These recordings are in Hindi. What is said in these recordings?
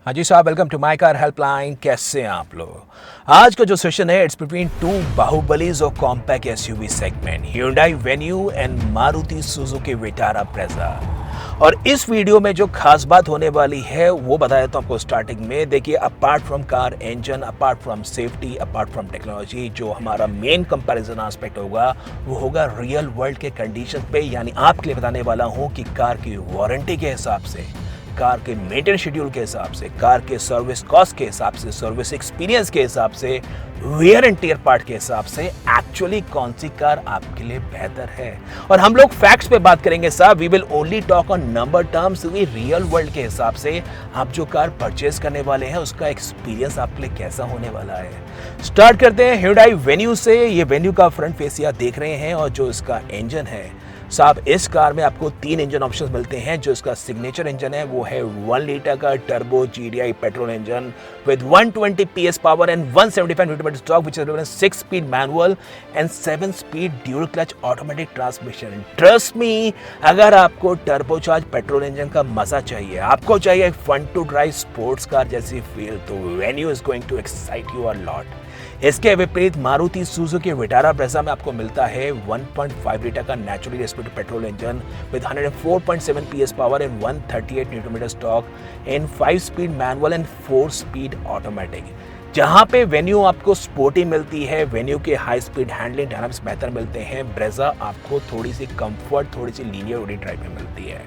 हाँ जी साहब, welcome to my car helpline. कैसे हैं आप लोग? आज का जो सेशन है it's between two Baahubalis of compact SUV segment, Hyundai Venue and Maruti Suzuki Vitara Brezza. और इस वीडियो में जो खास बात होने वाली है वो बता देता हूँ आपको स्टार्टिंग में। देखिए, apart from car engine, apart from safety, apart from technology, जो हमारा मेन कंपैरिजन एस्पेक्ट होगा वो होगा रियल वर्ल्ड के कंडीशन पे। यानी आपके लिए बताने वाला हूँ कि कार की वारंटी के हिसाब से, कार के मेंटेनेंस शेड्यूल के हिसाब से, कार के सर्विस कॉस्ट के हिसाब से, सर्विस एक्सपीरियंस के हिसाब से, वेयर एंड टियर पार्ट के हिसाब से एक्चुअली कौन सी कार आपके लिए बेहतर है। और हम लोग फैक्ट्स पे बात करेंगे साहब। We will only talk on number terms. Real world के हिसाब से आप जो कार परचेज करने वाले हैं उसका एक्सपीरियंस आपके लिए कैसा होने वाला है। स्टार्ट करते हैं Hyundai Venue से। ये वेन्यू का फ्रंट फेस आप देख रहे हैं और जो इसका इंजन है साहब, इस कार में आपको 3 इंजन ऑप्शंस मिलते हैं। जो इसका सिग्नेचर इंजन है वो है 1 लीटर का turbo GDI petrol engine with 120 PS power and 175 Newton torque, which is 6 speed manual and 7 speed dual clutch automatic transmission. Trust me, अगर आपको टर्बोचार्ज पेट्रोल इंजन का मजा चाहिए, आपको चाहिए fun to drive sports car जैसी फील, तो Venue is going to excite you a lot. इसके विपरीत मारुति सुजुकी विटारा ब्रेजा में आपको मिलता है 1.5 लीटर का naturally aspirated petrol engine with 104.7 PS power and 138 Newton torque in 5 speed manual and 4 speed automatic. जहां पे वेन्यू आपको स्पोर्टी मिलती है, वेन्यू के हाई स्पीड हैंडलिंग डायनामिक्स बेहतर मिलते हैं, ब्रेजा आपको थोड़ी सी कंफर्ट, थोड़ी सी लीनियर रोडी ड्राइव में मिलती है।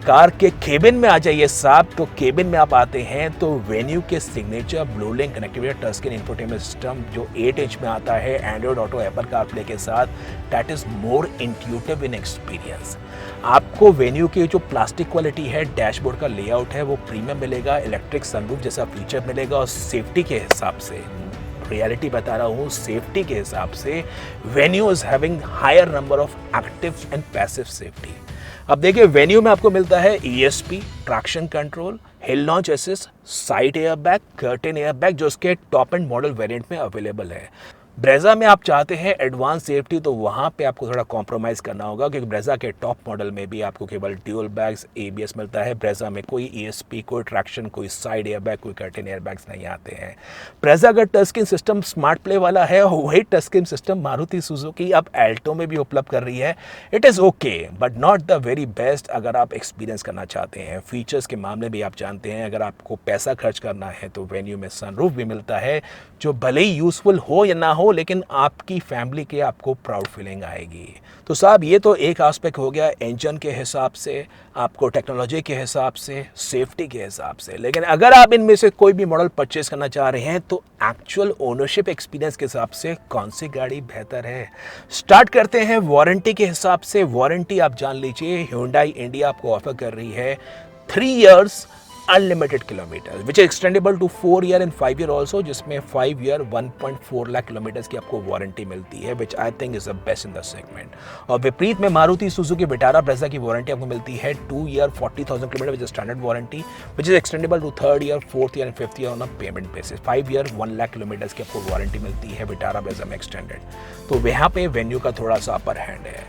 कार के केबिन में आ जाइए साहब, तो केबिन में आप आते हैं तो वेन्यू के signature blue link connectivity touch screen infotainment system जो 8 इंच में आता है एंड्रॉइड ऑटो एप्पल कारप्ले के साथ, that is more intuitive in experience. आपको वेन्यू की जो प्लास्टिक क्वालिटी है, डैशबोर्ड का लेआउट है वो प्रीमियम मिलेगा, इलेक्ट्रिक सनरूफ जैसा फीचर मिलेगा। और सेफ्टी के हिसाब से, रियलिटी बता रहा हूँ, सेफ्टी के हिसाब से Venue is having higher number of active and passive safety. अब देखिए, वेन्यू में आपको मिलता है ESP, traction control, hill launch assist, side air bag, curtain air bag, जो उसके टॉप एंड मॉडल वेरिएंट में अवेलेबल है। ब्रेजा में आप चाहते हैं एडवांस सेफ्टी, तो वहाँ पे आपको थोड़ा कॉम्प्रोमाइज़ करना होगा, क्योंकि ब्रेजा के टॉप मॉडल में भी आपको केवल ड्यूल बैग्स, ABS मिलता है। ब्रेजा में कोई ESP, कोई ट्रैक्शन, कोई साइड एयर बैग, कोई कर्टेन एयर बैग्स नहीं आते हैं। ब्रेजा का touch screen system smart play वाला है, वही touch screen system Maruti Suzuki अब एल्टो में भी उपलब्ध कर रही है। It is okay but not the very best अगर आप एक्सपीरियंस करना चाहते हैं। फीचर्स के मामले में आप जानते हैं, अगर आपको पैसा खर्च करना है तो वेन्यू में सनरूफ भी मिलता है, जो भले ही यूजफुल हो या ना हो, लेकिन आपकी फैमिली के आपको प्राउड फीलिंग आएगी। तो साहब, ये तो एक एस्पेक्ट हो गया इंजन के हिसाब से, आपको टेक्नोलॉजी के हिसाब से, सेफ्टी के हिसाब से। लेकिन अगर आप इनमें से कोई भी मॉडल परचेज करना चाह रहे हैं तो एक्चुअल ओनरशिप एक्सपीरियंस के हिसाब से कौन सी गाड़ी बेहतर है। स्टार्ट करते हैं वारंटी के हिसाब से। वारंटी आप जान लीजिए, Hyundai इंडिया आपको ऑफर कर रही है 3 years unlimited kilometre which is extendable to 4 year and 5 year also, जिसमें 5 year 1.4 लाख किलोमीटर्स की आपको वारंटी मिलती है, which I think is the best in the segment. और विपरीत में मारुति सुजुकी विटारा ब्रेजा की वारंटी आपको मिलती है 2 year 40,000 kilometre which is standard warranty, which is extendable to 3rd year, 4th year and 5th year on a payment basis. 5 year 1 lakh kilometres की आपको वारंटी मिलती है विटारा ब्रेजा में एक्सटेंडेड। तो यहाँ पे वेन्यू का थोड़ा सा अपर हैंड है।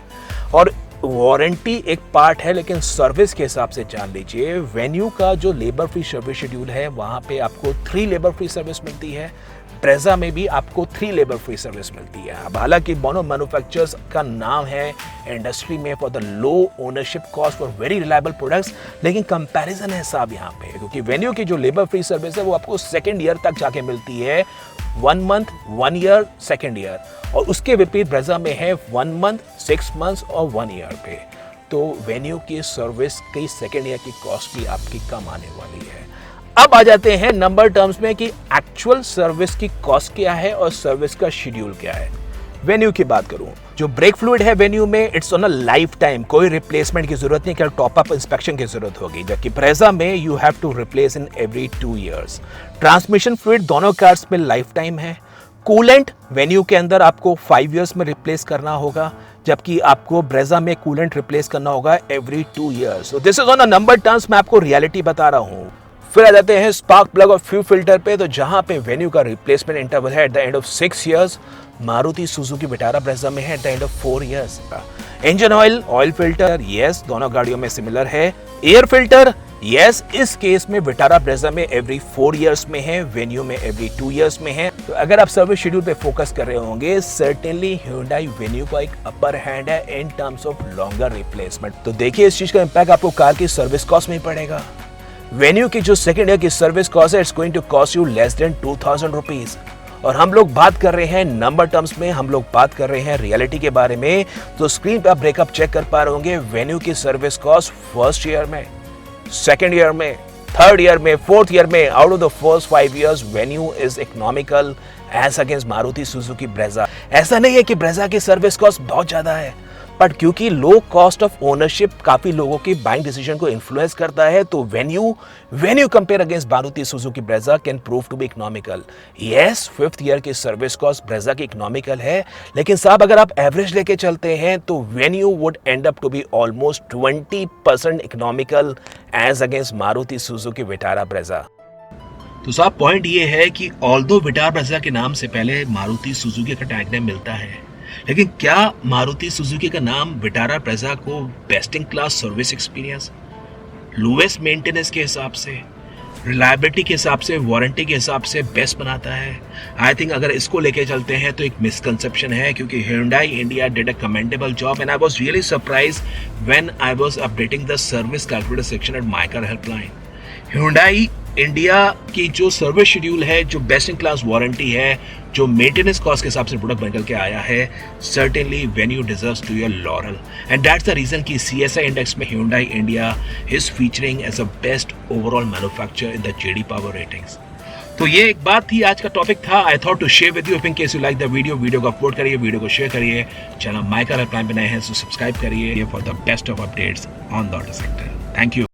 और वारंटी एक पार्ट है, लेकिन सर्विस के हिसाब से जान लीजिए, वेन्यू का जो लेबर फ्री सर्विस शेड्यूल है वहाँ पे आपको 3 लेबर फ्री सर्विस मिलती है। ब्रेजा में भी आपको 3 लेबर फ्री सर्विस मिलती है। अब हालांकि बोनो मैन्युफैक्चरर्स का नाम है इंडस्ट्री में for the low ownership cost for very reliable products, लेकिन कंपैरिजन है साहब यहाँ पे, क्योंकि वेन्यू की जो लेबर फ्री सर्विस है वो आपको 2nd year तक जाके मिलती है। 1 month, 1 year, 2nd year। और उसके विपरीत ब्रेजा में है 1 month, 6 months और 1 year पे। तो वेन्यू की सर्विस की 2nd year की कॉस्ट भी आपकी कम आने वाली है। अब आ जाते हैं नंबर टर्म्स में कि एक्चुअल सर्विस की कॉस्ट क्या है और सर्विस का शेड्यूल क्या है। वेन्यू की बात करूं, जो ब्रेक फ्लूइड है वेन्यू में it's on a life time, कोई रिप्लेसमेंट की जरूरत नहीं, केवल टॉप अप इंस्पेक्शन की जरूरत होगी, जबकि ब्रेजा में you have to replace in every 2 years। Transmission fluid दोनों कार्स में लाइफ टाइम है। कूलेंट वेन्यू के अंदर आपको 5 years में रिप्लेस करना होगा, जबकि आपको ब्रेजा में कूलेंट रिप्लेस करना होगा every 2 years। So this is on a number terms, मैं आपको रियलिटी बता रहा हूँ। फिर आ जाते हैं स्पार्क प्लग और फ्यूल फिल्टर पे, तो जहां पे वेन्यू का रिप्लेसमेंट इंटरवल है at the end of 6 years, Maruti Suzuki Vitara Brezza में है at the end of 4 years। Engine oil filter, yes, दोनों गाड़ियों में सिमिलर है। एयर फिल्टर यस, इस केस में विटारा ब्रेजा में एवरी 4 इयर्स में है, वेन्यू में एवरी 2 इयर्स में है। तो अगर आप सर्विस शेड्यूल पे फोकस कर रहे होंगे, सर्टेनली Hyundai वेन्यू का एक अपर हैंड है in terms of longer replacement. तो देखिए इस चीज का इंपैक्ट आपको कार की सर्विस कॉस्ट में पड़ेगा। वेन्यू की जो सेकंड ईयर की सर्विस कॉस्ट है, it's going to cost you less than 2000 rupees. और हम लोग बात कर रहे हैं नंबर टर्म्स में, हम लोग बात कर रहे हैं रियलिटी के बारे में। तो स्क्रीन पे आप ब्रेकअप चेक कर पा रहे होंगे, वेन्यू की सर्विस कॉस्ट फर्स्ट ईयर में, सेकेंड ईयर में, थर्ड ईयर में, फोर्थ ईयर में, out of the first 5 years Venue is economical as against Maruti Suzuki Brezza. ऐसा नहीं है कि ब्रेजा की सर्विस कॉस्ट बहुत ज्यादा है, बट क्योंकि लो कॉस्ट ऑफ ओनरशिप काफी लोगों की बाइंग डिसीजन को इन्फ्लुएंस करता है, तो Venue compare against Maruti Suzuki Brezza can prove to be economical. Yes, fifth year की सर्विस कॉस्ट ब्रेजा की इकोनॉमिकल है, लेकिन साहब अगर आप एवरेज लेके चलते हैं तो Venue would end up to be almost 20% economical as against Maruti Suzuki Vitara Brezza. तो साहब पॉइंट ये है कि ऑल्दो विटारा ब्रेजा के नाम से पहले मारुति सुजुकी का टैगनेम मिलता है, लेकिन क्या मारुति सुजुकी का नाम विटारा ब्रेजा को best in class service experience, lowest maintenance के हिसाब से, रिलायबिलिटी के हिसाब से, वारंटी के हिसाब से बेस्ट बनाता है? आई थिंक अगर इसको लेके चलते हैं तो एक मिसकंसेप्शन है, क्योंकि Hyundai India did a commendable job and I was really surprised when I was updating the service calculator section at My Car Helpline. Hyundai India की जो सर्विस शेड्यूल है, जो बेस्ट इन क्लास वारंटी है, जो मेंटेनेंस कॉस्ट के हिसाब से प्रोडक्ट बनकर के आया है, certainly Venue deserves to your laurel and that's the reason कि CSI इंडेक्स में Hyundai India is featuring as a best overall manufacturer in the JD power ratings. तो ये एक बात थी, आज का टॉपिक था। I thought to share with you. In case you like the video को अपलोड करिए, वीडियो को शेयर करिए, चैनल माय कार हेल्पलाइन पे नए हैं तो सब्सक्राइब करिए for the best of updates on the auto sector. Thank you.